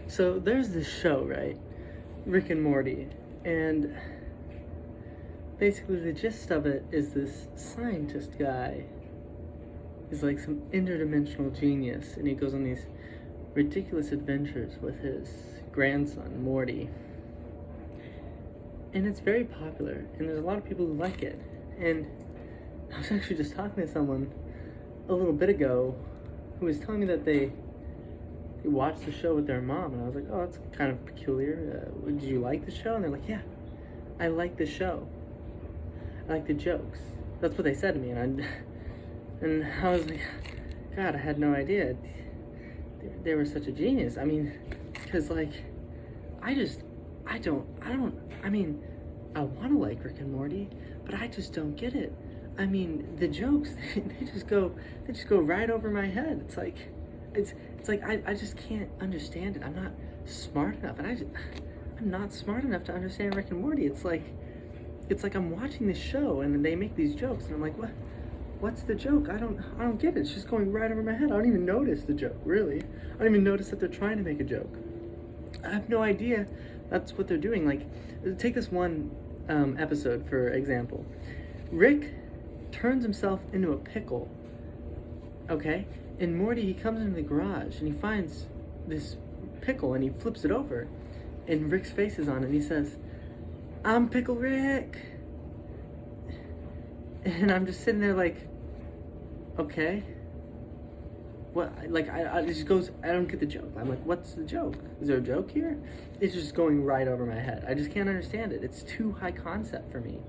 So there's this show, right? Rick and Morty. And basically the gist of it is this scientist guy is like some interdimensional genius, and he goes on these ridiculous adventures with his grandson, Morty. And it's very popular, and there's a lot of people who like it. And I was actually just talking to someone a little bit ago who was telling me that they watched the show with their mom, and I was like, oh, that's kind of peculiar. Did you like the show? And they're like, yeah, I like the show. I like the jokes. That's what they said to me, and I was like, God, I had no idea they were such a genius. I mean, because like, I mean, I want to like Rick and Morty, but I just don't get it. I mean, the jokes, they just go right over my head. It's like I just can't understand it. I'm not smart enough, and I'm not smart enough to understand Rick and Morty. It's like I'm watching this show and they make these jokes, and I'm like, what's the joke? I don't get it. It's just going right over my head. I don't even notice the joke, really. I don't even notice that they're trying to make a joke. I have no idea that's what they're doing. Like, take this one episode for example. Rick turns himself into a pickle, okay? And Morty, he comes into the garage and he finds this pickle and he flips it over, and Rick's face is on it, and he says, I'm Pickle Rick. And I'm just sitting there like, okay. What? Like, it just goes, I don't get the joke. I'm like, what's the joke? Is there a joke here? It's just going right over my head. I just can't understand it. It's too high concept for me.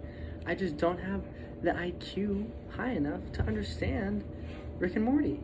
I just don't have the IQ high enough to understand Rick and Morty.